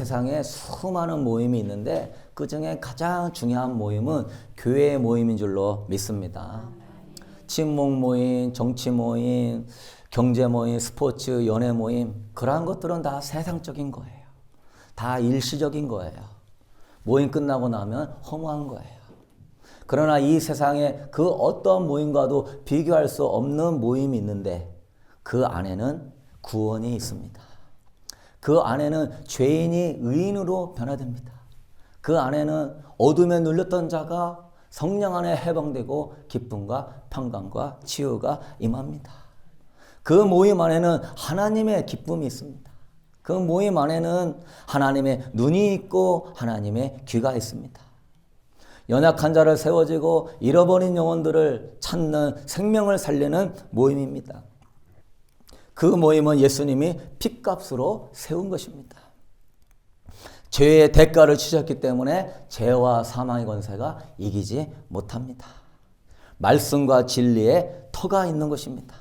세상에 수많은 모임이 있는데 그 중에 가장 중요한 모임은 교회의 모임인 줄로 믿습니다. 친목 모임, 정치 모임, 경제 모임, 스포츠, 연애 모임, 그러한 것들은 다 세상적인 거예요. 다 일시적인 거예요. 모임 끝나고 나면 허무한 거예요. 그러나 이 세상에 그 어떤 모임과도 비교할 수 없는 모임이 있는데 그 안에는 구원이 있습니다. 그 안에는 죄인이 의인으로 변화됩니다. 그 안에는 어둠에 눌렸던 자가 성령 안에 해방되고 기쁨과 평강과 치유가 임합니다. 그 모임 안에는 하나님의 기쁨이 있습니다. 그 모임 안에는 하나님의 눈이 있고 하나님의 귀가 있습니다. 연약한 자를 세워지고 잃어버린 영혼들을 찾는 생명을 살리는 모임입니다. 그 모임은 예수님이 핏값으로 세운 것입니다. 죄의 대가를 치셨기 때문에 죄와 사망의 권세가 이기지 못합니다. 말씀과 진리에 터가 있는 것입니다.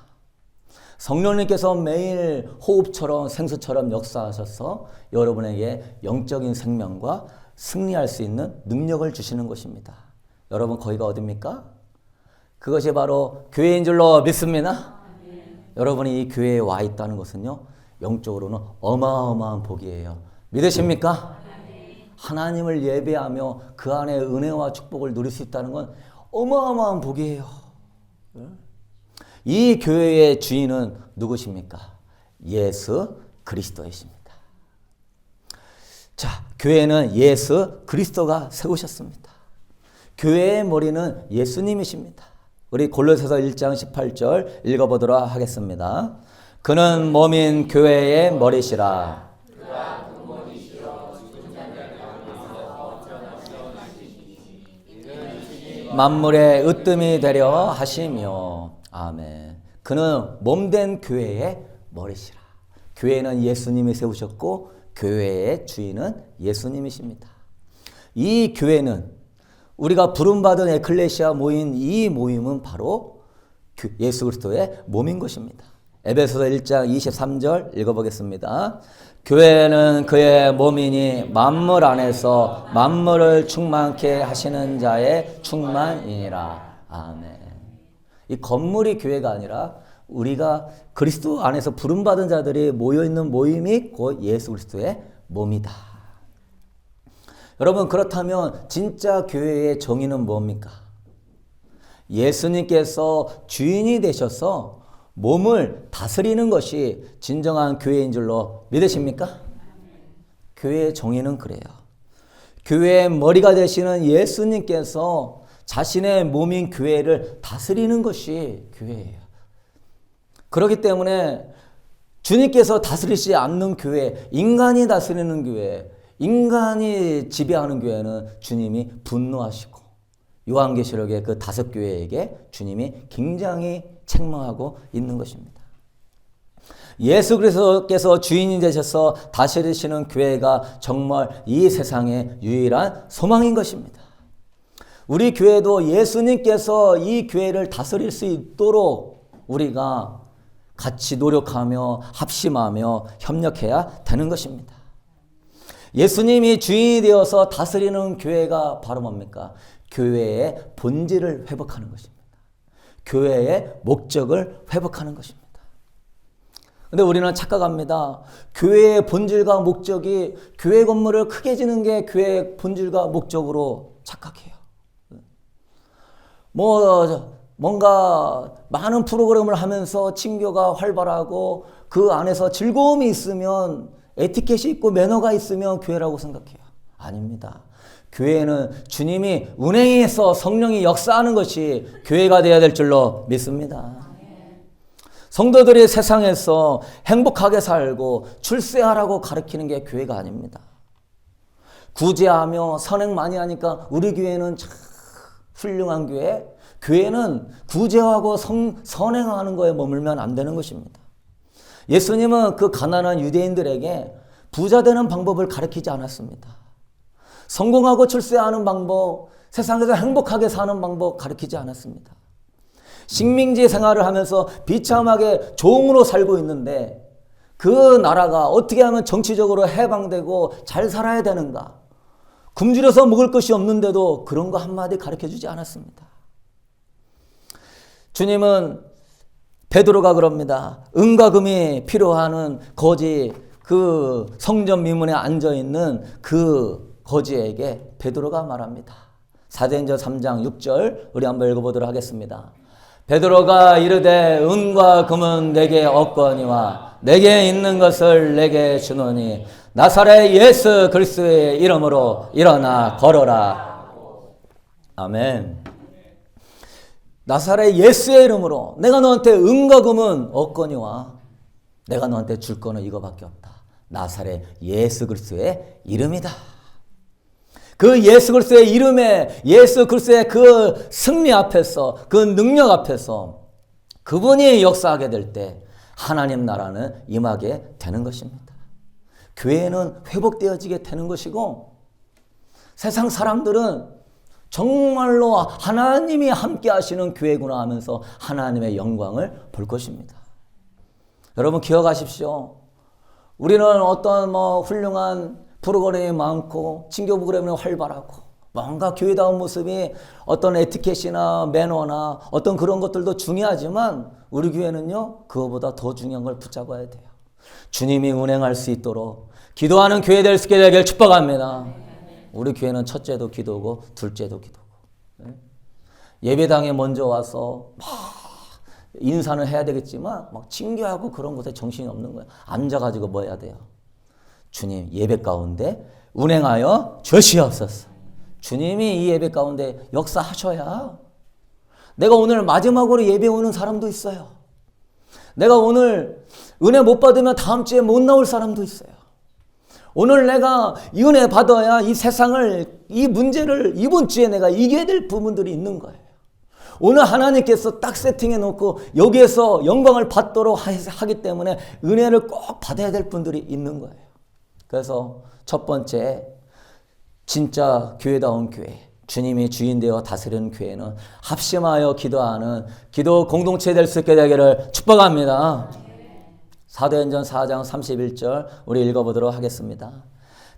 성령님께서 매일 호흡처럼 생수처럼 역사하셔서 여러분에게 영적인 생명과 승리할 수 있는 능력을 주시는 것입니다. 여러분 거기가 어디입니까? 그것이 바로 교회인 줄로 믿습니다. 여러분이 이 교회에 와 있다는 것은요, 영적으로는 어마어마한 복이에요. 믿으십니까? 하나님을 예배하며 그 안에 은혜와 축복을 누릴 수 있다는 건 어마어마한 복이에요. 이 교회의 주인은 누구십니까? 예수 그리스도이십니다. 자, 교회는 예수 그리스도가 세우셨습니다. 교회의 머리는 예수님이십니다. 우리 골로새서 1장 18절 읽어보도록 하겠습니다. 그는 몸인 교회의 머리시라. 만물의 으뜸이 되려 하시며. 아멘. 그는 몸된 교회의 머리시라. 교회는 예수님이 세우셨고 교회의 주인은 예수님이십니다. 이 교회는 우리가 부름받은 에클레시아 모인 이 모임은 바로 예수 그리스도의 몸인 것입니다. 에베소서 1장 23절 읽어보겠습니다. 교회는 그의 몸이니 만물 안에서 만물을 충만케 하시는 자의 충만이니라. 아멘. 이 건물이 교회가 아니라 우리가 그리스도 안에서 부름받은 자들이 모여있는 모임이 곧 예수 그리스도의 몸이다. 여러분, 그렇다면 진짜 교회의 정의는 뭡니까? 예수님께서 주인이 되셔서 몸을 다스리는 것이 진정한 교회인 줄로 믿으십니까? 교회의 정의는 그래요. 교회의 머리가 되시는 예수님께서 자신의 몸인 교회를 다스리는 것이 교회예요. 그렇기 때문에 주님께서 다스리지 않는 교회, 인간이 다스리는 교회, 인간이 지배하는 교회는 주님이 분노하시고 요한계시록의 그 5교회에게 주님이 굉장히 책망하고 있는 것입니다. 예수 그리스도께서 주인이 되셔서 다스리시는 교회가 정말 이 세상의 유일한 소망인 것입니다. 우리 교회도 예수님께서 이 교회를 다스릴 수 있도록 우리가 같이 노력하며 합심하며 협력해야 되는 것입니다. 예수님이 주인이 되어서 다스리는 교회가 바로 뭡니까? 교회의 본질을 회복하는 것입니다. 교회의 목적을 회복하는 것입니다. 근데 우리는 착각합니다. 교회의 본질과 목적이 교회 건물을 크게 지는 게 교회의 본질과 목적으로 착각해요. 뭔가 많은 프로그램을 하면서 친교가 활발하고 그 안에서 즐거움이 있으면 에티켓이 있고 매너가 있으면 교회라고 생각해요. 아닙니다. 교회는 주님이 운행해서 성령이 역사하는 것이 교회가 되어야 될 줄로 믿습니다. 성도들이 세상에서 행복하게 살고 출세하라고 가르치는 게 교회가 아닙니다. 구제하며 선행 많이 하니까 우리 교회는 참 훌륭한 교회. 교회는 구제하고 선행하는 거에 머물면 안 되는 것입니다. 예수님은 그 가난한 유대인들에게 부자 되는 방법을 가르치지 않았습니다. 성공하고 출세하는 방법, 세상에서 행복하게 사는 방법 가르치지 않았습니다. 식민지 생활을 하면서 비참하게 종으로 살고 있는데 그 나라가 어떻게 하면 정치적으로 해방되고 잘 살아야 되는가? 굶주려서 먹을 것이 없는데도 그런 거 한마디 가르쳐주지 않았습니다. 주님은 베드로가 그럽니다. 은과 금이 필요하는 거지, 그 성전 미문에 앉아있는 그 거지에게 베드로가 말합니다. 사도행전 3장 6절 우리 한번 읽어보도록 하겠습니다. 베드로가 이르되 은과 금은 내게 없거니와 내게 있는 것을 내게 주노니 나사렛 예수 그리스도의 이름으로 일어나 걸어라. 아멘. 나사렛 예수의 이름으로 내가 너한테 은과 금은 없거니와 내가 너한테 줄 거는 이거밖에 없다. 나사렛 예수 그리스도의 이름이다. 그 예수 그리스도의 이름에, 예수 그리스도의 그 승리 앞에서, 그 능력 앞에서 그분이 역사하게 될 때 하나님 나라는 임하게 되는 것입니다. 교회는 회복되어지게 되는 것이고, 세상 사람들은 정말로 하나님이 함께 하시는 교회구나 하면서 하나님의 영광을 볼 것입니다. 여러분 기억하십시오. 우리는 어떤 훌륭한 프로그램이 많고 친교 프로그램이 활발하고 뭔가 교회다운 모습이 어떤 에티켓이나 매너나 어떤 그런 것들도 중요하지만 우리 교회는요, 그거보다 더 중요한 걸 붙잡아야 돼요. 주님이 운행할 수 있도록 기도하는 교회 될 수 있게 되길 축복합니다. 우리 교회는 첫째도 기도고 둘째도 기도고, 예배당에 먼저 와서 막 인사는 해야 되겠지만 막 친교하고 그런 것에 정신이 없는 거예요. 앉아가지고 뭐 해야 돼요? 주님 예배 가운데 운행하여 주시옵소서. 주님이 이 예배 가운데 역사하셔야. 내가 오늘 마지막으로 예배 오는 사람도 있어요. 내가 오늘 은혜 못 받으면 다음 주에 못 나올 사람도 있어요. 오늘 내가 이 은혜 받아야 이 세상을, 이 문제를 이번 주에 내가 이겨야 될 부분들이 있는 거예요. 오늘 하나님께서 딱 세팅해 놓고 여기에서 영광을 받도록 하기 때문에 은혜를 꼭 받아야 될 분들이 있는 거예요. 그래서 첫 번째, 진짜 교회다운 교회, 주님이 주인 되어 다스리는 교회는 합심하여 기도하는 기도 공동체 될 수 있게 되기를 축복합니다. 사도행전 4장 31절 우리 읽어보도록 하겠습니다.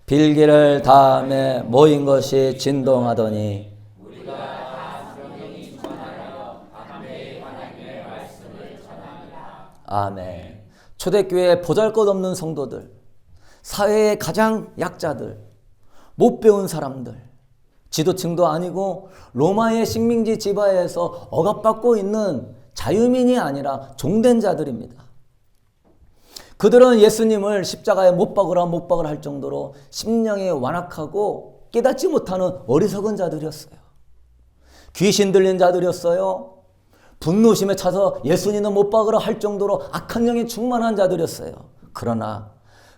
빌기를 다음에 모인 것이 진동하더니 우리가 다 성령이 충만하여 담대히 하나님의 말씀을 전합니다. 아멘. 초대교회 보잘것없는 성도들, 사회의 가장 약자들, 못 배운 사람들, 지도층도 아니고 로마의 식민지 지배에서 억압받고 있는 자유민이 아니라 종된 자들입니다. 그들은 예수님을 십자가에 못 박으라 할 정도로 심령이 완악하고 깨닫지 못하는 어리석은 자들이었어요. 귀신 들린 자들이었어요. 분노심에 차서 예수님은 못 박으라 할 정도로 악한 영이 충만한 자들이었어요. 그러나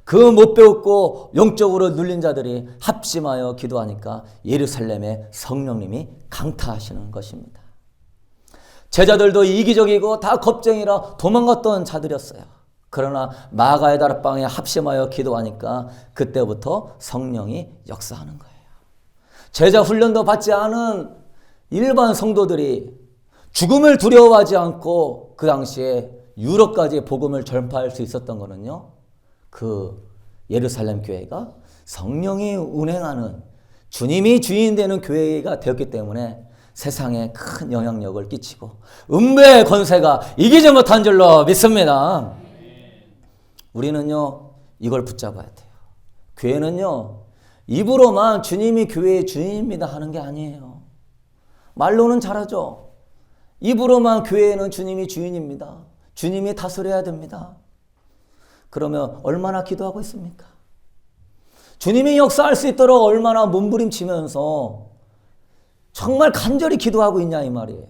그 못 배웠고 영적으로 눌린 자들이 합심하여 기도하니까 예루살렘에 성령님이 강타하시는 것입니다. 제자들도 이기적이고 다 겁쟁이라 도망갔던 자들이었어요. 그러나 마가의 다락방에 합심하여 기도하니까 그때부터 성령이 역사하는 거예요. 제자 훈련도 받지 않은 일반 성도들이 죽음을 두려워하지 않고 그 당시에 유럽까지 복음을 전파할 수 있었던 거는요, 그 예루살렘 교회가 성령이 운행하는, 주님이 주인 되는 교회가 되었기 때문에 세상에 큰 영향력을 끼치고 음부의 권세가 이기지 못한 줄로 믿습니다. 우리는요, 이걸 붙잡아야 돼요. 교회는요, 입으로만 주님이 교회의 주인입니다 하는 게 아니에요. 말로는 잘하죠. 입으로만 교회는 주님이 주인입니다. 주님이 다스려야 됩니다. 그러면 얼마나 기도하고 있습니까? 주님이 역사할 수 있도록 얼마나 몸부림치면서 정말 간절히 기도하고 있냐 이 말이에요.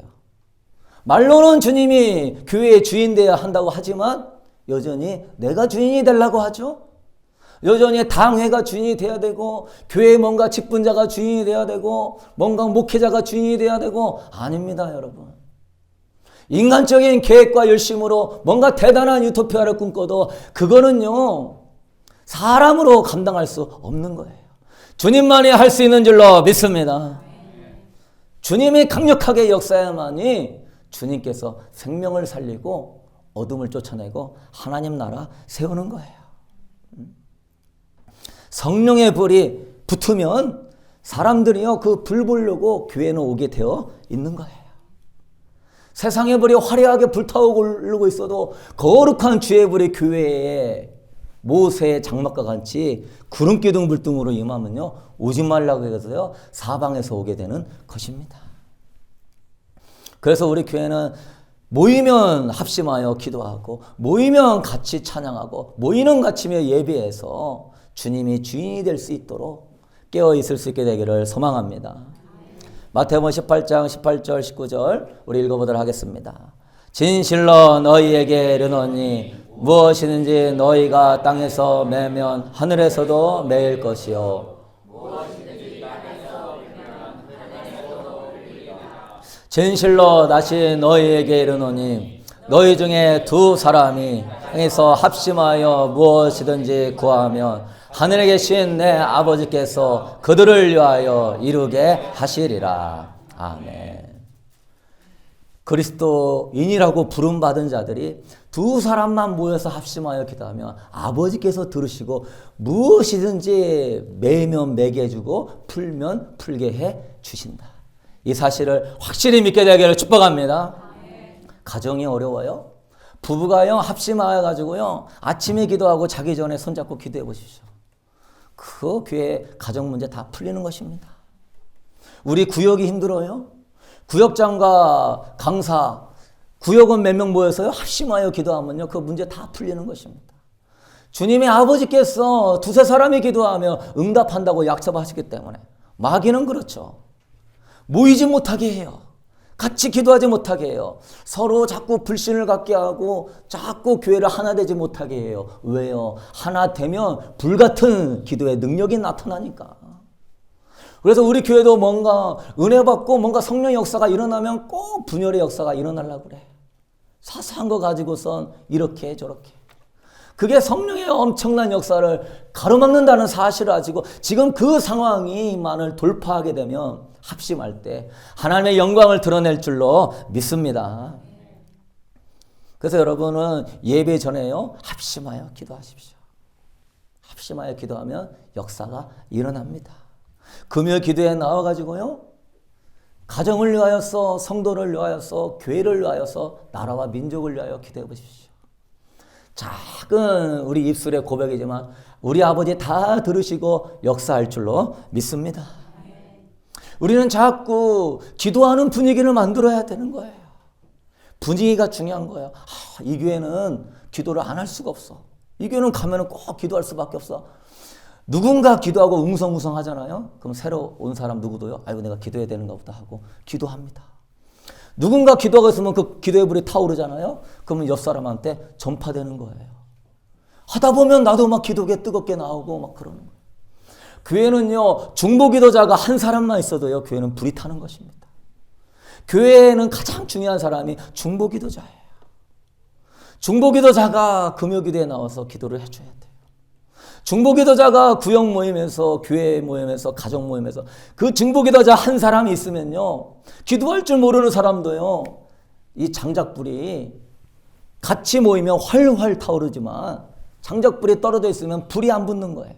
말로는 주님이 교회의 주인 되어야 한다고 하지만 여전히 내가 주인이 되려고 하죠. 여전히 당회가 주인이 돼야 되고 교회에 뭔가 직분자가 주인이 돼야 되고 뭔가 목회자가 주인이 돼야 되고, 아닙니다 여러분. 인간적인 계획과 열심으로 뭔가 대단한 유토피아를 꿈꿔도 그거는요, 사람으로 감당할 수 없는 거예요. 주님만이 할 수 있는 줄로 믿습니다. 주님이 강력하게 역사해야만이 주님께서 생명을 살리고 어둠을 쫓아내고 하나님 나라 세우는 거예요. 성령의 불이 붙으면 사람들이요 그 불 보려고 교회는 오게 되어 있는 거예요. 세상의 불이 화려하게 불타오르고 있어도 거룩한 주의 불이 교회에 모세의 장막과 같이 구름 기둥 불등으로 임하면요 오지 말라고 해서요 사방에서 오게 되는 것입니다. 그래서 우리 교회는 모이면 합심하여 기도하고 모이면 같이 찬양하고 모이는 같이며 예배해서 주님이 주인이 될 수 있도록 깨어 있을 수 있게 되기를 소망합니다. 마태복음 18장 18절 19절 우리 읽어보도록 하겠습니다. 진실로 너희에게 이르노니 무엇이든지 너희가 땅에서 매면 하늘에서도 매일 것이요 진실로 다시 너희에게 이르노니 너희 중에 두 사람이 땅에서 합심하여 무엇이든지 구하면 하늘에 계신 내 아버지께서 그들을 위하여 이루게 하시리라. 아멘. 그리스도인이라고 부름받은 자들이 두 사람만 모여서 합심하여 기도하면 아버지께서 들으시고 무엇이든지 매면 매게 해주고 풀면 풀게 해 주신다. 이 사실을 확실히 믿게 되기를 축복합니다. 가정이 어려워요? 부부가요 합심하여 가지고요 아침에 기도하고 자기 전에 손잡고 기도해 보십시오. 그 교회 가정 문제 다 풀리는 것입니다. 우리 구역이 힘들어요? 구역장과 강사, 구역원 몇 명 모여서요 합심하여 기도하면요 그 문제 다 풀리는 것입니다. 주님의 아버지께서 두세 사람이 기도하며 응답한다고 약속하시기 때문에 마귀는 그렇죠. 모이지 못하게 해요. 같이 기도하지 못하게 해요. 서로 자꾸 불신을 갖게 하고 자꾸 교회를 하나 되지 못하게 해요. 왜요? 하나 되면 불같은 기도의 능력이 나타나니까. 그래서 우리 교회도 뭔가 은혜 받고 뭔가 성령 역사가 일어나면 꼭 분열의 역사가 일어나려고 그래. 사소한 거 가지고선 이렇게 저렇게. 그게 성령의 엄청난 역사를 가로막는다는 사실을 가지고 지금 그 상황이만을 돌파하게 되면 합심할 때 하나님의 영광을 드러낼 줄로 믿습니다. 그래서 여러분은 예배 전에요 합심하여 기도하십시오. 합심하여 기도하면 역사가 일어납니다. 금요 기도에 나와가지고요 가정을 위하여서 성도를 위하여서 교회를 위하여서 나라와 민족을 위하여 기도해 보십시오. 작은 우리 입술의 고백이지만 우리 아버지 다 들으시고 역사할 줄로 믿습니다. 우리는 자꾸 기도하는 분위기를 만들어야 되는 거예요. 분위기가 중요한 거예요. 이 교회는 기도를 안 할 수가 없어. 이 교회는 가면은 꼭 기도할 수밖에 없어. 누군가 기도하고 웅성웅성 하잖아요. 그럼 새로 온 사람 누구도요. 아이고 내가 기도해야 되는가 보다 하고 기도합니다. 누군가 기도하고 있으면 그 기도의 불이 타오르잖아요. 그러면 옆 사람한테 전파되는 거예요. 하다 보면 나도 막 기도가 뜨겁게 나오고 막 그러는 거예요. 교회는요 중보기도자가 한 사람만 있어도요 교회는 불이 타는 것입니다. 교회에는 가장 중요한 사람이 중보기도자예요. 중보기도자가 금요기도에 나와서 기도를 해줘야 돼요. 중보기도자가 구역 모임에서 교회 모임에서 가정 모임에서 그 중보기도자 한 사람이 있으면요 기도할 줄 모르는 사람도요 이 장작불이 같이 모이면 활활 타오르지만 장작불이 떨어져 있으면 불이 안 붙는 거예요.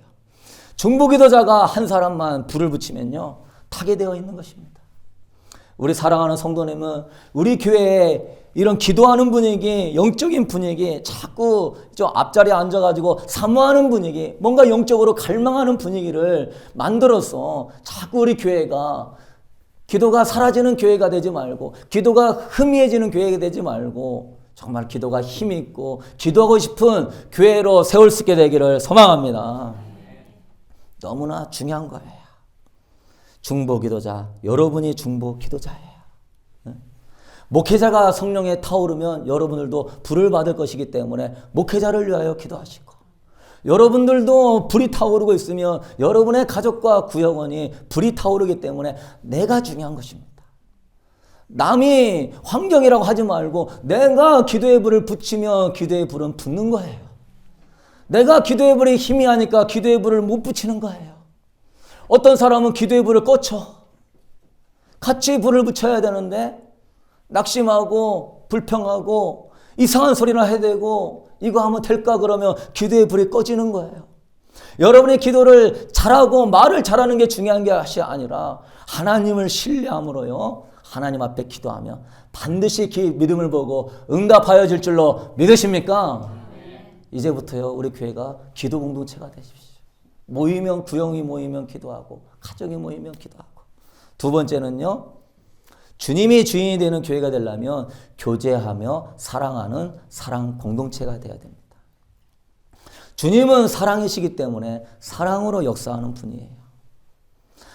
중보기도자가 한 사람만 불을 붙이면요 타게 되어 있는 것입니다. 우리 사랑하는 성도님은 우리 교회에 이런 기도하는 분위기, 영적인 분위기, 자꾸 저 앞자리에 앉아가지고 사모하는 분위기, 뭔가 영적으로 갈망하는 분위기를 만들어서 자꾸 우리 교회가 기도가 사라지는 교회가 되지 말고 기도가 흐미해지는 교회가 되지 말고 정말 기도가 힘있고 기도하고 싶은 교회로 세울 수 있게 되기를 소망합니다. 너무나 중요한 거예요. 중보기도자, 여러분이 중보기도자예요. 목회자가 성령에 타오르면 여러분들도 불을 받을 것이기 때문에 목회자를 위하여 기도하시고 여러분들도 불이 타오르고 있으면 여러분의 가족과 구역원이 불이 타오르기 때문에 내가 중요한 것입니다. 남이 환경이라고 하지 말고 내가 기도의 불을 붙이면 기도의 불은 붙는 거예요. 내가 기도의 불이 희미하니까 기도의 불을 못 붙이는 거예요. 어떤 사람은 기도의 불을 꺼쳐. 같이 불을 붙여야 되는데 낙심하고 불평하고 이상한 소리나 해대고 이거 하면 될까 그러면 기도의 불이 꺼지는 거예요. 여러분의 기도를 잘하고 말을 잘하는 게 중요한 게 아니라 하나님을 신뢰함으로요. 하나님 앞에 기도하며 반드시 믿음을 보고 응답하여 줄 줄로 믿으십니까? 이제부터요. 우리 교회가 기도 공동체가 되십시오. 모이면 구형이 모이면 기도하고 가족이 모이면 기도하고. 두 번째는요. 주님이 주인이 되는 교회가 되려면 교제하며 사랑하는 사랑 공동체가 되어야 됩니다. 주님은 사랑이시기 때문에 사랑으로 역사하는 분이에요.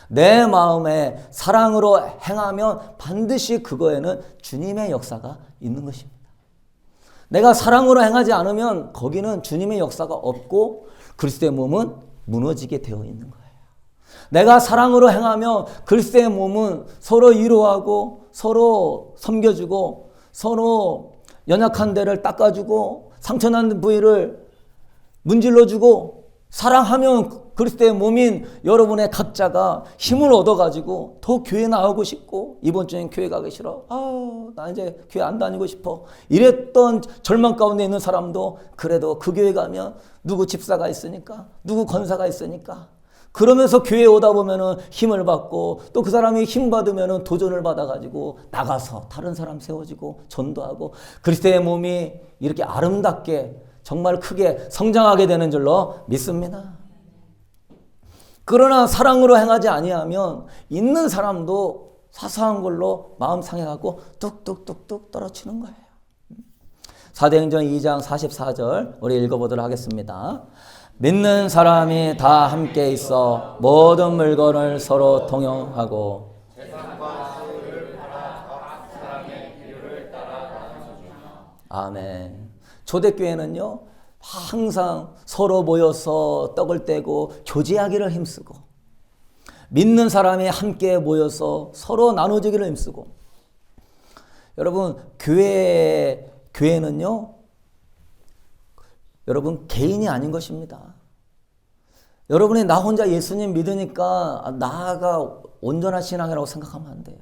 내 마음에 사랑으로 행하면 반드시 그거에는 주님의 역사가 있는 것입니다. 내가 사랑으로 행하지 않으면 거기는 주님의 역사가 없고 그리스도의 몸은 무너지게 되어 있는 거예요. 내가 사랑으로 행하면 그리스도의 몸은 서로 위로하고 서로 섬겨주고 서로 연약한 데를 닦아주고 상처난 부위를 문질러주고 사랑하면 그리스도의 몸인 여러분의 각자가 힘을 얻어가지고 더 교회 나오고 싶고 이번 주엔 교회 가기 싫어. 나 이제 교회 안 다니고 싶어. 이랬던 절망 가운데 있는 사람도 그래도 그 교회 가면 누구 집사가 있으니까 누구 권사가 있으니까 그러면서 교회에 오다 보면은 힘을 받고 또 그 사람이 힘 받으면은 도전을 받아가지고 나가서 다른 사람 세워지고 전도하고 그리스도의 몸이 이렇게 아름답게 정말 크게 성장하게 되는 줄로 믿습니다. 그러나 사랑으로 행하지 아니하면 있는 사람도 사소한 걸로 마음 상해가고 뚝뚝뚝뚝 떨어지는 거예요. 사도행전 2장 44절 우리 읽어보도록 하겠습니다. 믿는 사람이 다 함께 있어 모든 물건을 서로 통용하고 아멘. 초대교회는요 항상 서로 모여서 떡을 떼고 교제하기를 힘쓰고 믿는 사람이 함께 모여서 서로 나눠주기를 힘쓰고 여러분 교회는요 여러분 개인이 아닌 것입니다. 여러분이 나 혼자 예수님 믿으니까 나가 온전한 신앙이라고 생각하면 안 돼요.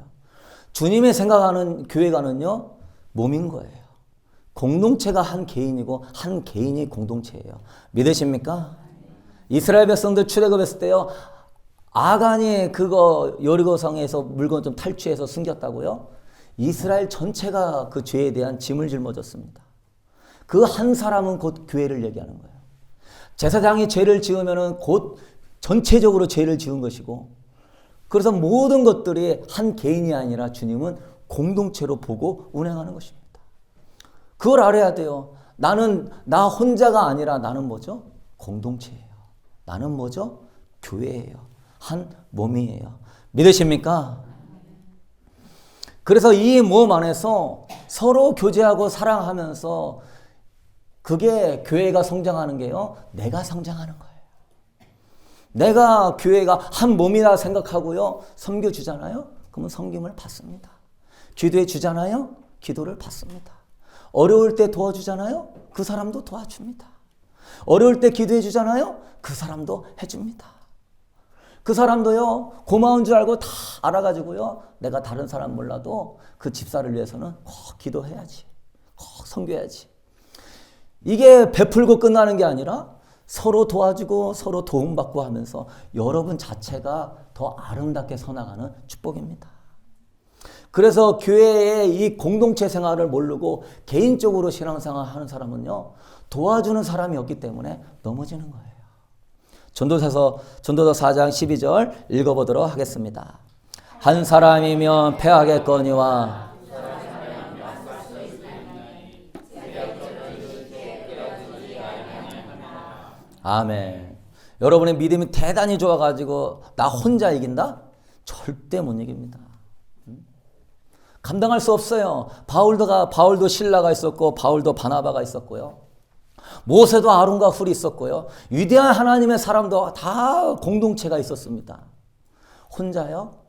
주님이 생각하는 교회가는요 몸인 거예요. 공동체가 한 개인이고 한 개인이 공동체예요. 믿으십니까? 이스라엘 백성들 출애굽했을 때요. 아간이 그거 여리고성에서 물건 좀 탈취해서 숨겼다고요. 이스라엘 전체가 그 죄에 대한 짐을 짊어졌습니다. 그 한 사람은 곧 교회를 얘기하는 거예요. 제사장이 죄를 지으면은 곧 전체적으로 죄를 지은 것이고 그래서 모든 것들이 한 개인이 아니라 주님은 공동체로 보고 운행하는 것입니다. 그걸 알아야 돼요. 나는 나 혼자가 아니라 나는 뭐죠? 공동체예요. 나는 뭐죠? 교회예요. 한 몸이에요. 믿으십니까? 그래서 이 몸 안에서 서로 교제하고 사랑하면서 그게 교회가 성장하는 게요. 내가 성장하는 거예요. 내가 교회가 한 몸이라 생각하고요. 섬겨주잖아요. 그러면 섬김을 받습니다. 기도해 주잖아요. 기도를 받습니다. 어려울 때 도와주잖아요. 그 사람도 도와줍니다. 어려울 때 기도해 주잖아요. 그 사람도 해줍니다. 그 사람도요. 고마운 줄 알고 다 알아가지고요. 내가 다른 사람 몰라도 그 집사를 위해서는 꼭 기도해야지. 꼭 섬겨야지. 이게 베풀고 끝나는 게 아니라 서로 도와주고 서로 도움받고 하면서 여러분 자체가 더 아름답게 서나가는 축복입니다. 그래서 교회의 이 공동체 생활을 모르고 개인적으로 신앙생활 하는 사람은요. 도와주는 사람이 없기 때문에 넘어지는 거예요. 전도서 4장 12절 읽어보도록 하겠습니다. 한 사람이면 패하겠거니와 아멘. 여러분의 믿음이 대단히 좋아가지고 나 혼자 이긴다? 절대 못 이깁니다. 감당할 수 없어요. 바울도 실라가 있었고 바울도 바나바가 있었고요. 모세도 아론과 훌이 있었고요. 위대한 하나님의 사람도 다 공동체가 있었습니다. 혼자요?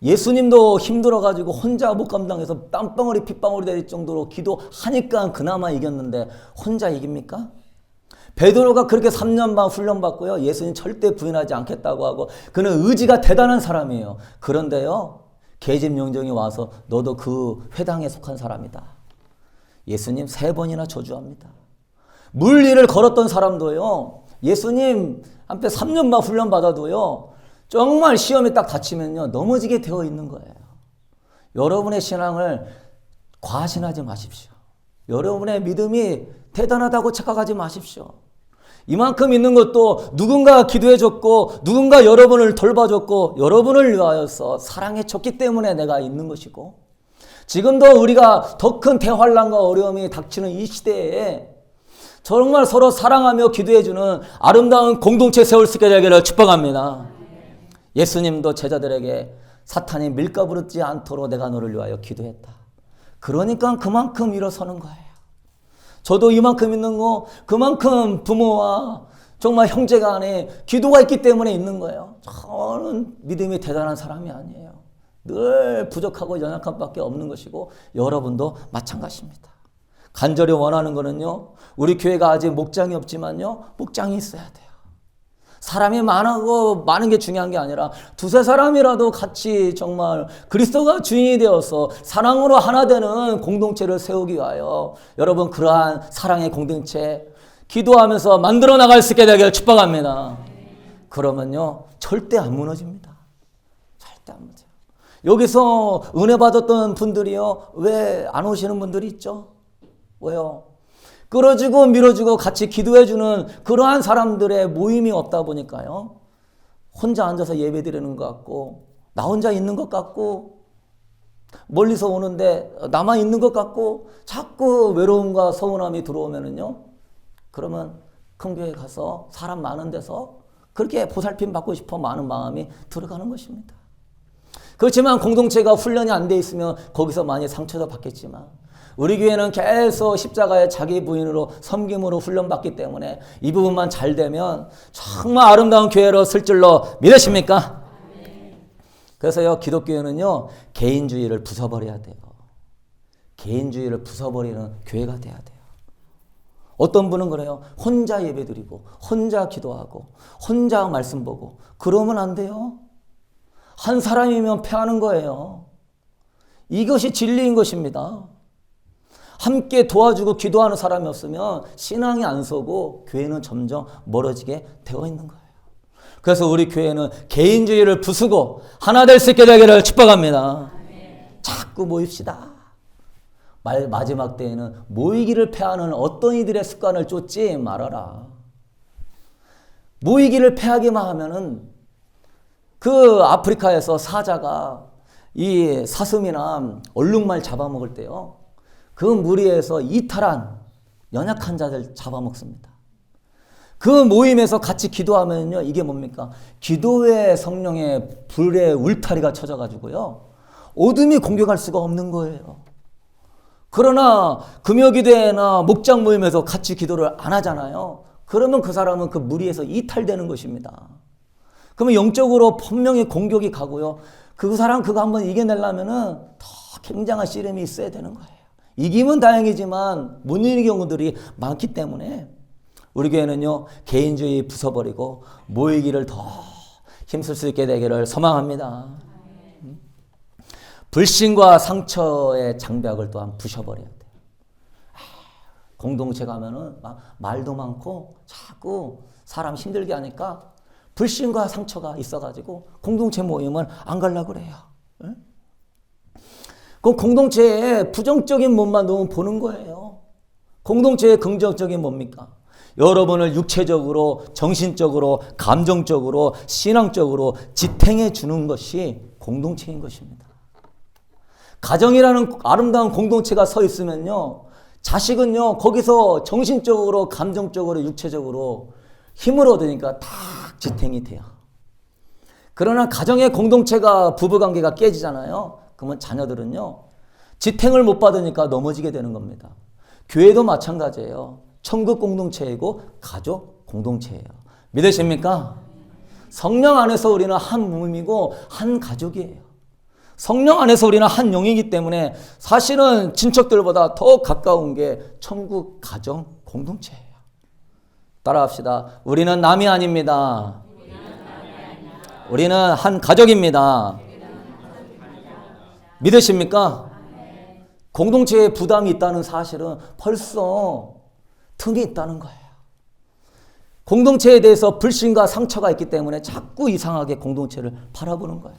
예수님도 힘들어가지고 혼자 못 감당해서 땀방울이 핏방울이 될 정도로 기도하니까 그나마 이겼는데 혼자 이깁니까? 베드로가 그렇게 3년 반 훈련받고요. 예수님 절대 부인하지 않겠다고 하고 그는 의지가 대단한 사람이에요. 그런데요. 계집 영정이 와서 너도 그 회당에 속한 사람이다. 예수님 3번이나 저주합니다. 물리를 걸었던 사람도요, 예수님 한때 3년만 훈련 받아도요, 정말 시험이 딱 닥치면요, 넘어지게 되어 있는 거예요. 여러분의 신앙을 과신하지 마십시오. 여러분의 믿음이 대단하다고 착각하지 마십시오. 이만큼 있는 것도 누군가 기도해줬고, 누군가 여러분을 돌봐줬고, 여러분을 위하여서 사랑해줬기 때문에 내가 있는 것이고, 지금도 우리가 더 큰 대환란과 어려움이 닥치는 이 시대에 정말 서로 사랑하며 기도해주는 아름다운 공동체 세울 수 있게 되기를 축복합니다. 예수님도 제자들에게 사탄이 밀가부르지 않도록 내가 너를 위하여 기도했다. 그러니까 그만큼 일어서는 거예요. 저도 이만큼 있는 거, 그만큼 부모와 정말 형제 간에 기도가 있기 때문에 있는 거예요. 저는 믿음이 대단한 사람이 아니에요. 늘 부족하고 연약한 밖에 없는 것이고, 여러분도 마찬가지입니다. 간절히 원하는 거는요, 우리 교회가 아직 목장이 없지만요, 목장이 있어야 돼요. 사람이 많은 게 중요한 게 아니라 2-3사람이라도 같이 정말 그리스도가 주인이 되어서 사랑으로 하나 되는 공동체를 세우기 위하여 여러분 그러한 사랑의 공동체 기도하면서 만들어 나갈 수 있게 되기를 축복합니다. 그러면요 절대 안 무너집니다. 절대 안 무너져요. 여기서 은혜 받았던 분들이요, 왜 안 오시는 분들이 있죠? 왜요? 끌어주고 밀어주고 같이 기도해주는 그러한 사람들의 모임이 없다 보니까요, 혼자 앉아서 예배 드리는 것 같고, 나 혼자 있는 것 같고, 멀리서 오는데 나만 있는 것 같고, 자꾸 외로움과 서운함이 들어오면은요, 그러면 큰 교회 가서 사람 많은 데서 그렇게 보살핌 받고 싶어 많은 마음이 들어가는 것입니다. 그렇지만 공동체가 훈련이 안 돼 있으면 거기서 많이 상처도 받겠지만, 우리 교회는 계속 십자가의 자기 부인으로 섬김으로 훈련받기 때문에 이 부분만 잘 되면 정말 아름다운 교회로 쓸 줄로 믿으십니까? 그래서요, 기독교회는요, 개인주의를 부숴버려야 돼요. 개인주의를 부숴버리는 교회가 돼야 돼요. 어떤 분은 그래요. 혼자 예배드리고 혼자 기도하고 혼자 말씀 보고 그러면 안 돼요. 한 사람이면 패하는 거예요. 이것이 진리인 것입니다. 함께 도와주고 기도하는 사람이 없으면 신앙이 안 서고 교회는 점점 멀어지게 되어 있는 거예요. 그래서 우리 교회는 개인주의를 부수고 하나 될 수 있게 되기를 축복합니다. 자꾸 모입시다. 마지막 때에는 모이기를 패하는 어떤 이들의 습관을 쫓지 말아라. 모이기를 패하기만 하면은 그 아프리카에서 사자가 이 사슴이나 얼룩말 잡아먹을 때요, 그 무리에서 이탈한 연약한 자들 잡아먹습니다. 그 모임에서 같이 기도하면요, 이게 뭡니까? 기도의 성령의 불의 울타리가 쳐져가지고요, 어둠이 공격할 수가 없는 거예요. 그러나 금요기도회나 목장 모임에서 같이 기도를 안 하잖아요. 그러면 그 사람은 그 무리에서 이탈되는 것입니다. 그러면 영적으로 분명히 공격이 가고요, 그 사람 그거 한번 이겨내려면은 더 굉장한 씨름이 있어야 되는 거예요. 이기면 다행이지만 못 이기는 경우들이 많기 때문에 우리 교회는요, 개인주의 부숴버리고 모이기를 더 힘쓸 수 있게 되기를 소망합니다. 불신과 상처의 장벽을 또한 부셔버려야 돼요. 공동체 가면은 막 말도 많고 자꾸 사람 힘들게 하니까 불신과 상처가 있어가지고 공동체 모임을 안 가려고 그래요. 그 공동체에 부정적인 것만 너무 보는 거예요. 공동체의 긍정적인 뭡니까? 여러분을 육체적으로, 정신적으로, 감정적으로, 신앙적으로 지탱해 주는 것이 공동체인 것입니다. 가정이라는 아름다운 공동체가 서 있으면요, 자식은요, 거기서 정신적으로, 감정적으로, 육체적으로 힘을 얻으니까 다 지탱이 돼요. 그러나 가정의 공동체가, 부부관계가 깨지잖아요. 그러면 자녀들은요, 지탱을 못 받으니까 넘어지게 되는 겁니다. 교회도 마찬가지예요. 천국 공동체이고 가족 공동체예요. 믿으십니까? 성령 안에서 우리는 한 몸이고 한 가족이에요. 성령 안에서 우리는 한 영이기 때문에 사실은 친척들보다 더 가까운 게 천국 가정 공동체예요. 따라합시다. 우리는 남이 아닙니다. 우리는 한 가족입니다. 믿으십니까? 공동체에 부담이 있다는 사실은 벌써 틈이 있다는 거예요. 공동체에 대해서 불신과 상처가 있기 때문에 자꾸 이상하게 공동체를 바라보는 거예요.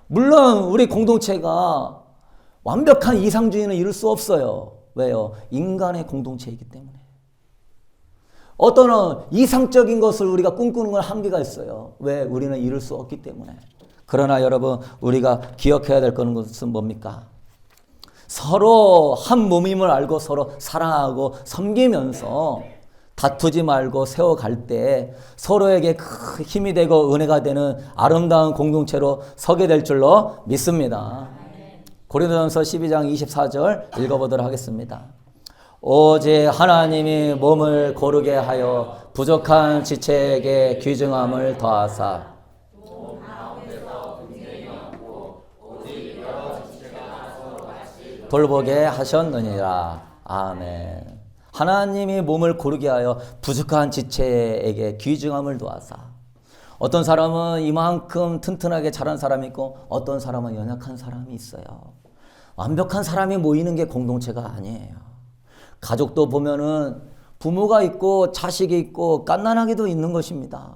물론 우리 공동체가 완벽한 이상주의는 이룰 수 없어요. 왜요? 인간의 공동체이기 때문에. 어떤 이상적인 것을 우리가 꿈꾸는 건 한계가 있어요. 왜? 우리는 이룰 수 없기 때문에. 그러나 여러분, 우리가 기억해야 될 것은 뭡니까? 서로 한 몸임을 알고 서로 사랑하고 섬기면서 다투지 말고 세워갈 때 서로에게 큰 힘이 되고 은혜가 되는 아름다운 공동체로 서게 될 줄로 믿습니다. 고린도전서 12장 24절 읽어보도록 하겠습니다. 오직 하나님이 몸을 고르게 하여 부족한 지체에게 귀중함을 더하사 돌보게 하셨느니라. 아멘. 하나님이 몸을 고르게 하여 부족한 지체에게 귀중함을 더하사. 어떤 사람은 이만큼 튼튼하게 자란 사람이 있고 어떤 사람은 연약한 사람이 있어요. 완벽한 사람이 모이는 게 공동체가 아니에요. 가족도 보면은 부모가 있고 자식이 있고 갓난아기도 있는 것입니다.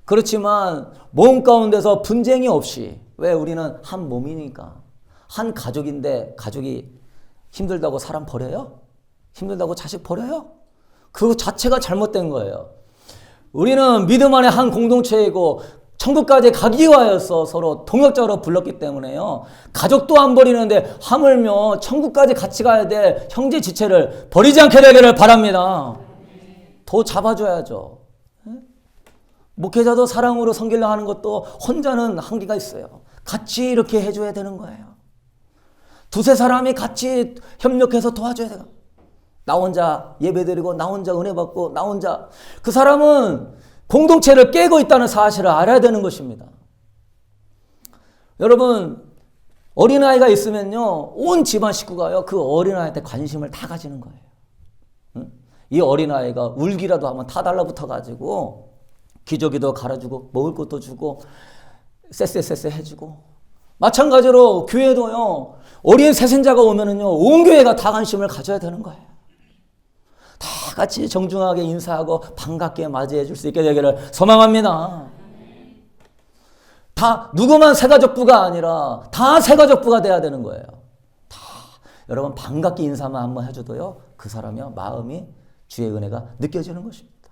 그렇지만 몸 가운데서 분쟁이 없이, 왜? 우리는 한 몸이니까. 한 가족인데 가족이 힘들다고 사람 버려요? 힘들다고 자식 버려요? 그 자체가 잘못된 거예요. 우리는 믿음 안에 한 공동체이고 천국까지 가기 위하여서 서로 동역자로 불렀기 때문에요. 가족도 안 버리는데 하물며 천국까지 같이 가야 될 형제 지체를 버리지 않게 되기를 바랍니다. 더 잡아줘야죠. 목회자도 사랑으로 섬기려 하는 것도 혼자는 한계가 있어요. 같이 이렇게 해줘야 되는 거예요. 두세 사람이 같이 협력해서 도와줘야 돼요. 나 혼자 예배드리고 나 혼자 은혜 받고 나 혼자, 그 사람은 공동체를 깨고 있다는 사실을 알아야 되는 것입니다. 여러분, 어린아이가 있으면요, 온 집안 식구가요, 그 어린아이한테 관심을 다 가지는 거예요. 응? 이 어린아이가 울기라도 하면 다 달라붙어가지고 기저귀도 갈아주고 먹을 것도 주고 쎄쎄쎄쎄 해주고. 마찬가지로 교회도요, 어린 세생자가 오면은요, 온 교회가 다 관심을 가져야 되는 거예요. 다 같이 정중하게 인사하고 반갑게 맞이해 줄 수 있게 되기를 소망합니다. 다 누구만 새가족부가 아니라 다 새가족부가 돼야 되는 거예요. 다 여러분 반갑게 인사만 한번 해줘도요, 그 사람이요, 마음이 주의 은혜가 느껴지는 것입니다.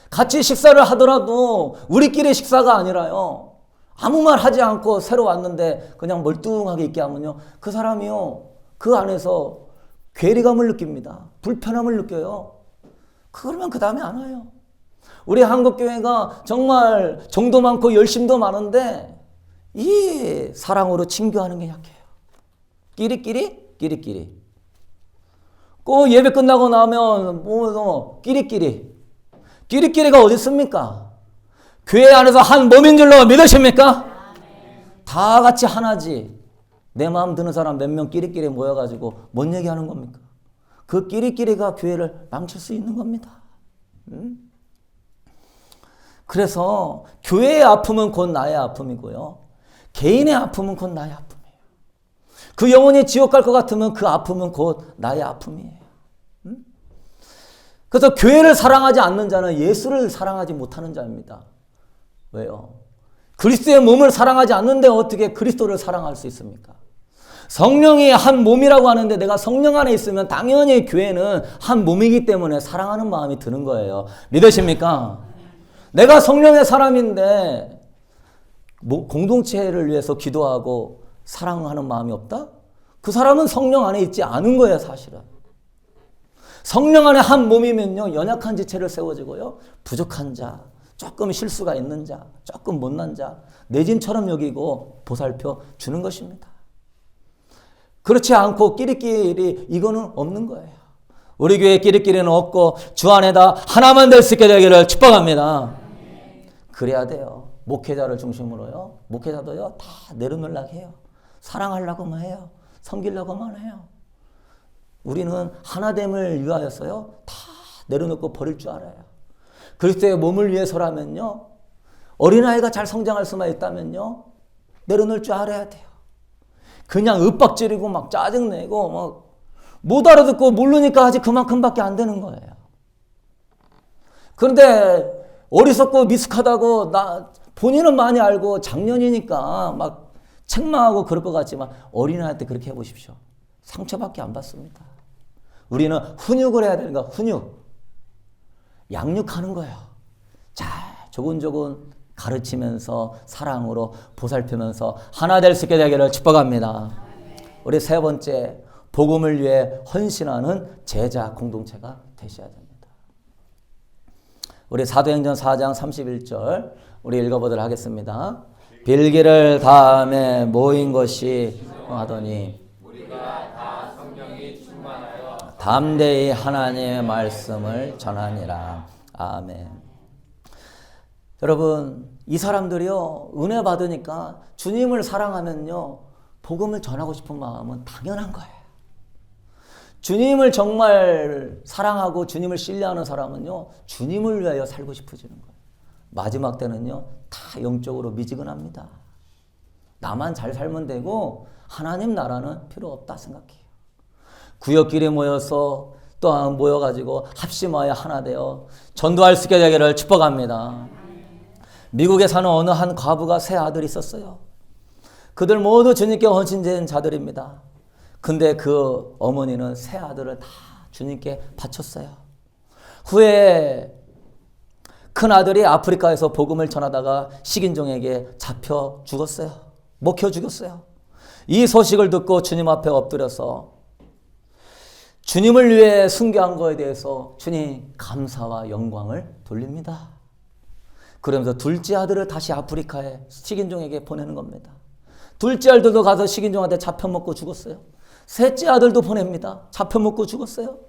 같이 식사를 하더라도 우리끼리 식사가 아니라요, 아무 말 하지 않고 새로 왔는데 그냥 멀뚱하게 있게 하면요, 그 사람이요, 그 안에서 괴리감을 느낍니다. 불편함을 느껴요. 그러면 그 다음에 안 와요. 우리 한국교회가 정말 정도 많고 열심도 많은데 이 사랑으로 친교하는 게 약해요. 끼리끼리. 꼭 예배 끝나고 나면 끼리끼리가 어디 있습니까? 교회 안에서 한 몸인 줄로 믿으십니까? 다 같이 하나지. 내 마음 드는 사람 몇 명 끼리끼리 모여가지고 뭔 얘기하는 겁니까? 그 끼리끼리가 교회를 망칠 수 있는 겁니다. 그래서 교회의 아픔은 곧 나의 아픔이고요, 개인의 아픔은 곧 나의 아픔이에요. 그 영혼이 지옥 갈 것 같으면 그 아픔은 곧 나의 아픔이에요. 그래서 교회를 사랑하지 않는 자는 예수를 사랑하지 못하는 자입니다. 왜요? 그리스도의 몸을 사랑하지 않는데 어떻게 그리스도를 사랑할 수 있습니까? 성령이 한 몸이라고 하는데 내가 성령 안에 있으면 당연히 교회는 한 몸이기 때문에 사랑하는 마음이 드는 거예요. 믿으십니까? 내가 성령의 사람인데 공동체를 위해서 기도하고 사랑하는 마음이 없다? 그 사람은 성령 안에 있지 않은 거예요, 사실은. 성령 안에 한 몸이면요, 연약한 지체를 세워지고요, 부족한 자, 조금 실수가 있는 자, 조금 못난 자, 내 짐처럼 여기고 보살펴 주는 것입니다. 그렇지 않고 끼리끼리 이거는 없는 거예요. 우리 교회 끼리끼리는 없고 주 안에다 하나만 될 수 있게 되기를 축복합니다. 그래야 돼요. 목회자를 중심으로요, 목회자도요, 다 내려놓으려고 해요. 사랑하려고만 해요. 섬기려고만 해요. 우리는 하나됨을 위하여서요, 다 내려놓고 버릴 줄 알아요. 그리스도의 몸을 그냥 윽박지르고 막 짜증내고 막 못 알아듣고 모르니까 아직 그만큼밖에 안 되는 거예요. 그런데 어리석고 미숙하다고 본인은 많이 알고 작년이니까 막 책망하고 그럴 것 같지만 어린아이한테 그렇게 해보십시오. 상처밖에 안 받습니다. 우리는 훈육을 해야 되는 거야. 훈육. 양육하는 거예요. 잘 조근조근 가르치면서 사랑으로 보살피면서 하나 될 수 있게 되기를 축복합니다. 우리 세 번째, 복음을 위해 헌신하는 제자 공동체가 되셔야 됩니다. 우리 사도행전 4장 31절 우리 읽어보도록 하겠습니다. 빌기를 다함에 모인 것이 하더니 담대히 하나님의 말씀을 전하니라. 아멘. 여러분, 이 사람들이요, 은혜 받으니까 주님을 사랑하면요, 복음을 전하고 싶은 마음은 당연한 거예요. 주님을 정말 사랑하고 주님을 신뢰하는 사람은요, 주님을 위하여 살고 싶어지는 거예요. 마지막 때는요, 다 영적으로 미지근합니다. 나만 잘 살면 되고 하나님 나라는 필요 없다 생각해요. 구역끼리 모여서 또한 모여가지고 합심하여 하나 되어 전도할 수 있게 되기를 축복합니다. 미국에 사는 어느 한 과부가 세 아들이 있었어요. 그들 모두 주님께 헌신된 자들입니다. 근데 그 어머니는 세 아들을 다 주님께 바쳤어요. 후에 큰 아들이 아프리카에서 복음을 전하다가 식인종에게 잡혀 죽었어요. 먹혀 죽었어요. 이 소식을 듣고 주님 앞에 엎드려서 주님을 위해 순교한 거에 대해서 주님 감사와 영광을 돌립니다. 그러면서 둘째 아들을 다시 아프리카에 식인종에게 보내는 겁니다. 둘째 아들도 가서 식인종한테 잡혀먹고 죽었어요. 셋째 아들도 보냅니다. 잡혀먹고 죽었어요.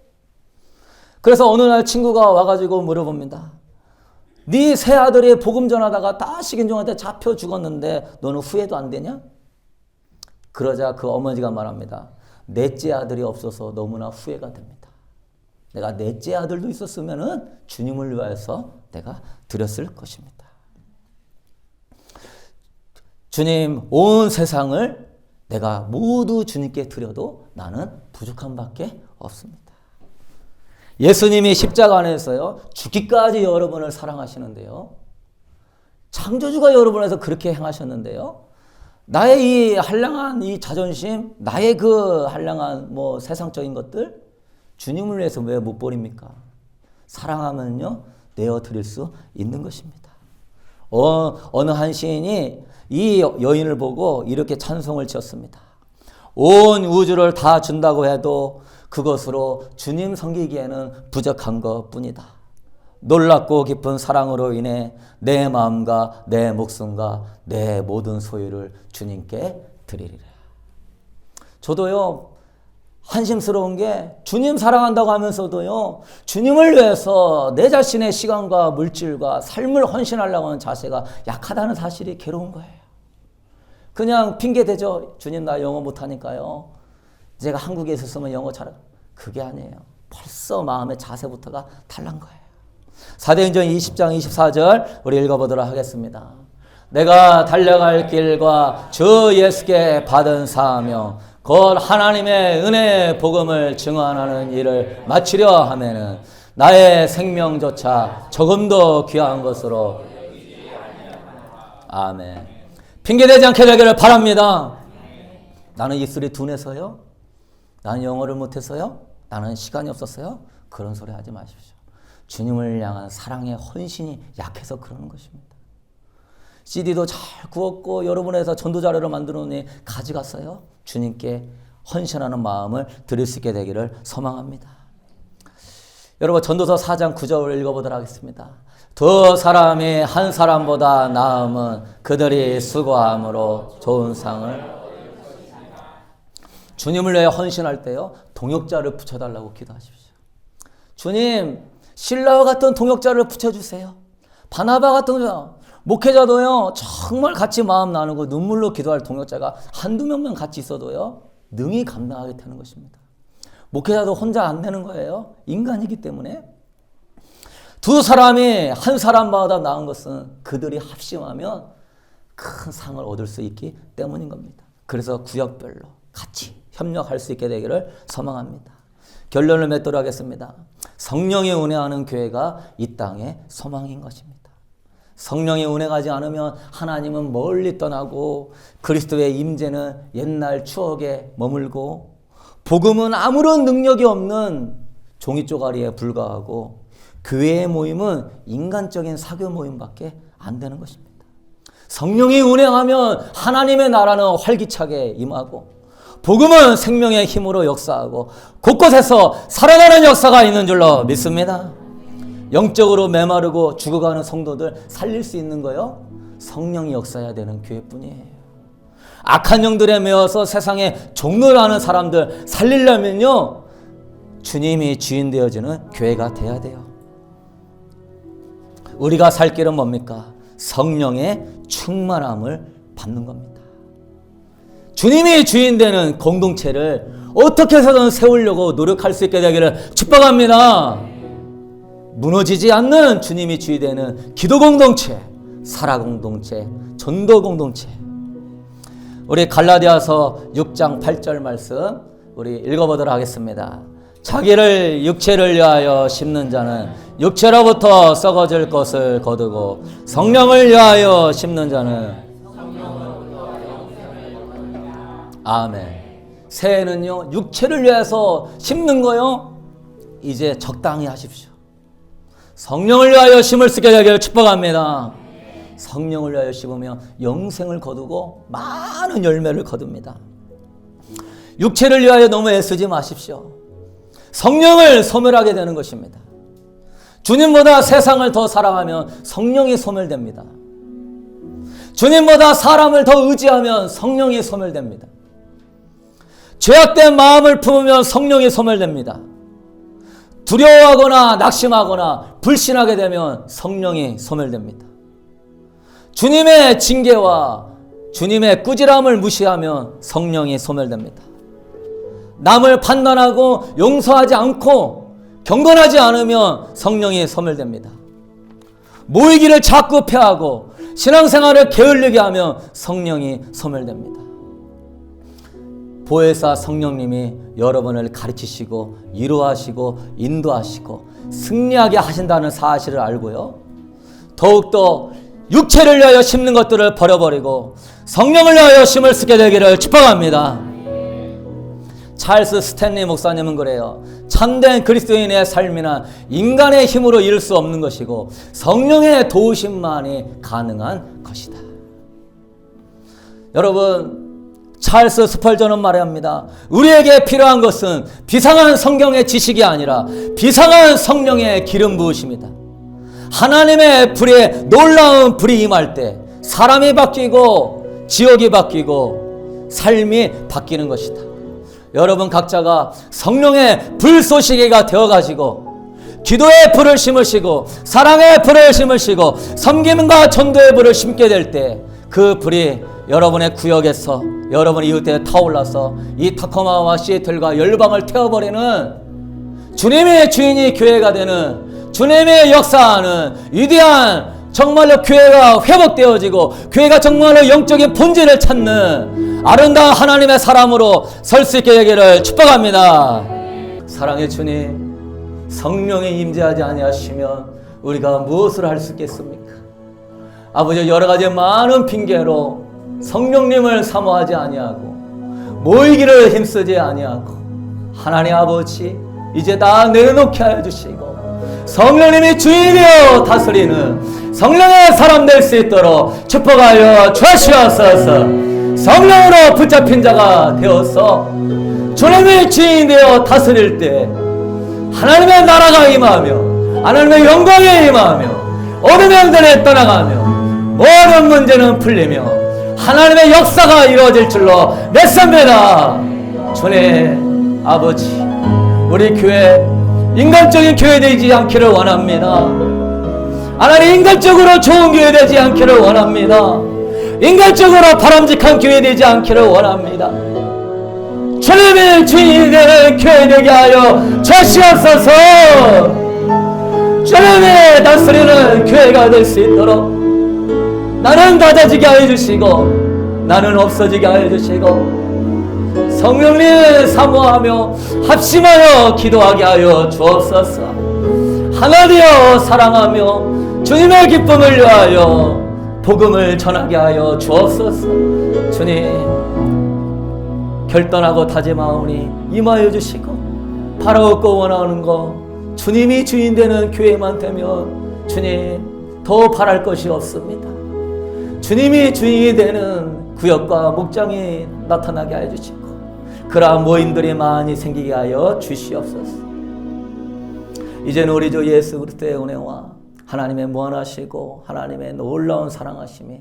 그래서 어느 날 친구가 와가지고 물어봅니다. 네 세 아들이 복음 전하다가 다 식인종한테 잡혀 죽었는데 너는 후회도 안 되냐? 그러자 그 어머니가 말합니다. 넷째 아들이 없어서 너무나 후회가 됩니다. 내가 넷째 아들도 있었으면은 주님을 위해서 내가 드렸을 것입니다. 주님, 온 세상을 내가 모두 주님께 드려도 나는 부족한 밖에 없습니다. 예수님이 십자가 안에서요, 죽기까지 여러분을 사랑하시는데요. 창조주가 여러분에서 그렇게 행하셨는데요. 나의 이 한량한 이 자존심, 나의 그 한량한 세상적인 것들, 주님을 위해서 왜 못 버립니까? 사랑하면요, 내어드릴 수 있는 것입니다. 어느 한 시인이 이 여인을 보고 이렇게 찬송을 지었습니다. 온 우주를 다 준다고 해도 그것으로 주님 섬기기에는 부족한 것뿐이다. 놀랍고 깊은 사랑으로 인해 내 마음과 내 목숨과 내 모든 소유를 주님께 드리리라. 저도요, 한심스러운 게 주님 사랑한다고 하면서도요, 주님을 위해서 내 자신의 시간과 물질과 삶을 헌신하려고 하는 자세가 약하다는 사실이 괴로운 거예요. 그냥 핑계대죠. 주님 나 영어 못하니까요. 제가 한국에 있었으면 영어 잘하. 그게 아니에요. 벌써 마음의 자세부터가 달란 거예요. 사도행전 20장 24절 우리 읽어보도록 하겠습니다. 내가 달려갈 길과 주 예수께 받은 사명 곧 하나님의 은혜의 복음을 증언하는 일을 마치려 하면은 나의 생명조차 조금도 귀한 것으로 아멘. 핑계대지 않게 되기를 바랍니다. 나는 입술이 둔해서요? 나는 영어를 못해서요? 나는 시간이 없었어요? 그런 소리 하지 마십시오. 주님을 향한 사랑의 헌신이 약해서 그러는 것입니다. CD도 잘 구웠고 여러분에서 전도자료를 만들어 놓으니 가져갔어요. 주님께 헌신하는 마음을 드릴 수 있게 되기를 소망합니다. 여러분 전도서 4장 9절을 읽어보도록 하겠습니다. 두 사람이 한 사람보다 나음은 그들이 수고함으로 좋은 상을 주님을 위해 헌신할 때요. 동역자를 붙여달라고 기도하십시오. 주님 실라와 같은 동역자를 붙여주세요. 바나바 같은 목회자도요. 정말 같이 마음 나누고 눈물로 기도할 동역자가 한두 명만 같이 있어도요. 능히 감당하게 되는 것입니다. 목회자도 혼자 안 되는 거예요. 인간이기 때문에. 두 사람이 한 사람마다 나은 것은 그들이 합심하면 큰 상을 얻을 수 있기 때문인 겁니다. 그래서 구역별로 같이 협력할 수 있게 되기를 소망합니다. 결론을 맺도록 하겠습니다. 성령이 운행하는 교회가 이 땅의 소망인 것입니다. 성령이 운행하지 않으면 하나님은 멀리 떠나고 그리스도의 임재는 옛날 추억에 머물고 복음은 아무런 능력이 없는 종이 쪼가리에 불과하고 교회의 모임은 인간적인 사교 모임밖에 안 되는 것입니다. 성령이 운행하면 하나님의 나라는 활기차게 임하고 복음은 생명의 힘으로 역사하고 곳곳에서 살아나는 역사가 있는 줄로 믿습니다. 영적으로 메마르고 죽어가는 성도들 살릴 수 있는 거요? 성령이 역사해야 되는 교회뿐이에요. 악한 영들에 매여서 세상에 종로를 하는 사람들 살리려면요, 주님이 주인 되어지는 교회가 돼야 돼요. 우리가 살 길은 뭡니까? 성령의 충만함을 받는 겁니다. 주님이 주인 되는 공동체를 어떻게 해서든 세우려고 노력할 수 있게 되기를 축복합니다. 무너지지 않는 주님이 주인 되는 기도 공동체, 사라 공동체, 전도 공동체. 우리 갈라디아서 6장 8절 말씀 우리 읽어보도록 하겠습니다. 자기를 육체를 위하여 심는 자는 육체로부터 썩어질 것을 거두고 성령을 위하여 심는 자는 아멘. 새해는요, 육체를 위해서 심는 거요, 이제 적당히 하십시오. 성령을 위하여 심을 수 있게 되기를 축복합니다. 성령을 위하여 심으면 영생을 거두고 많은 열매를 거둡니다. 육체를 위하여 너무 애쓰지 마십시오. 성령을 소멸하게 되는 것입니다. 주님보다 세상을 더 사랑하면 성령이 소멸됩니다. 주님보다 사람을 더 의지하면 성령이 소멸됩니다. 죄악된 마음을 품으면 성령이 소멸됩니다. 두려워하거나 낙심하거나 불신하게 되면 성령이 소멸됩니다. 주님의 징계와 주님의 꾸지람을 무시하면 성령이 소멸됩니다. 남을 판단하고 용서하지 않고 경건하지 않으면 성령이 소멸됩니다. 모이기를 자꾸 패하고 신앙생활을 게을르게 하면 성령이 소멸됩니다. 보혜사 성령님이 여러분을 가르치시고 위로하시고 인도하시고 승리하게 하신다는 사실을 알고요, 더욱더 육체를 위하여 심는 것들을 버려버리고 성령을 위하여 심을 쓰게 되기를 축복합니다. 찰스 스탠리 목사님은 그래요. 참된 그리스도인의 삶이나 인간의 힘으로 이룰 수 없는 것이고 성령의 도우심만이 가능한 것이다. 여러분, 찰스 스펄전은 말합니다. 우리에게 필요한 것은 비상한 성경의 지식이 아니라 비상한 성령의 기름 부으심이다. 하나님의 불에 놀라운 불이 임할 때 사람이 바뀌고 지역이 바뀌고 삶이 바뀌는 것이다. 여러분 각자가 성령의 불쏘시개가 되어가지고 기도의 불을 심으시고 사랑의 불을 심으시고 섬김과 전도의 불을 심게 될 때 그 불이 여러분의 구역에서 여러분 이웃에 타올라서 이 타코마와 시애틀과 열방을 태워버리는 주님의 주인이 교회가 되는 주님의 역사하는 위대한 정말로 교회가 회복되어지고 교회가 정말로 영적인 본질을 찾는 아름다운 하나님의 사람으로 설 수 있게 되기를 축복합니다. 사랑의 주님, 성령이 임재하지 아니하시면 우리가 무엇을 할 수 있겠습니까? 아버지, 여러 가지 많은 핑계로 성령님을 사모하지 아니하고 모이기를 힘쓰지 아니하고 하나님 아버지, 이제 다 내려놓게 하여 주시고 성령님이 주인이여 다스리는 성령의 사람 될 수 있도록 축복하여 주시옵소서. 성령으로 붙잡힌 자가 되어서 주님의 주인 되어 다스릴 때 하나님의 나라가 임하며 하나님의 영광이 임하며 어둠의 영들에 떠나가며 모든 문제는 풀리며 하나님의 역사가 이루어질 줄로 믿습니다. 주님 아버지, 우리 교회 인간적인 교회 되지 않기를 원합니다. 하나님, 인간적으로 좋은 교회 되지 않기를 원합니다. 인간적으로 바람직한 교회 되지 않기를 원합니다. 주님의 주인이 되는 교회 되게 하여 주시옵소서. 주님의 다스리는 교회가 될 수 있도록 나는 낮아지게 하여 주시고 나는 없어지게 하여 주시고 성령님 사모하며 합심하여 기도하게 하여 주옵소서. 하나 되어 사랑하며 주님의 기쁨을 위하여 복음을 전하게 하여 주옵소서. 주님, 결단하고 다짐하오니 임하여 주시고, 바라옵고 원하는 거 주님이 주인 되는 교회만 되면 주님 더 바랄 것이 없습니다. 주님이 주인이 되는 구역과 목장이 나타나게 하여 주시고, 그러한 모임들이 많이 생기게 하여 주시옵소서. 이제는 우리 주 예수 그리스도의 은혜와 하나님의 무한하시고 하나님의 놀라운 사랑하심이,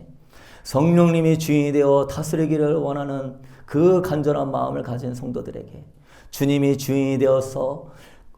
성령님이 주인이 되어 다스리기를 원하는 그 간절한 마음을 가진 성도들에게 주님이 주인이 되어서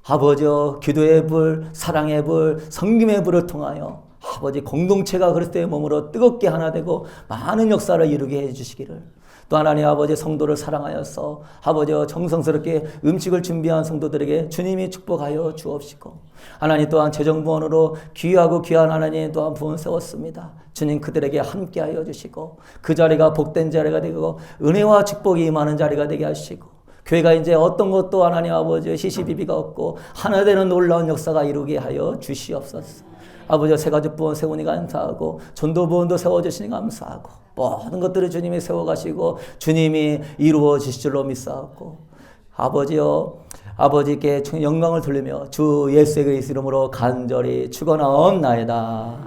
아버지여 기도의 불, 사랑의 불, 섬김의 불을 통하여 아버지 공동체가 그리스도의 몸으로 뜨겁게 하나 되고 많은 역사를 이루게 해주시기를, 또 하나님 아버지 성도를 사랑하여서 아버지여 정성스럽게 음식을 준비한 성도들에게 주님이 축복하여 주옵시고, 하나님 또한 재정부원으로 귀하고 귀한 하나님 또한 부은 세웠습니다. 주님 그들에게 함께하여 주시고 그 자리가 복된 자리가 되고 은혜와 축복이 임하는 자리가 되게 하시고, 교회가 이제 어떤 것도 하나님 아버지 시시비비가 없고 하나 되는 놀라운 역사가 이루게 하여 주시옵소서. 아버지 새가족부원 세우니 감사하고 전도부원도 세워주시니 감사하고 모든 것들을 주님이 세워가시고 주님이 이루어지실 줄로 믿사옵고, 아버지여 아버지께 영광을 돌리며 주 예수의 그리스도 이름으로 간절히 축원하옵나이다.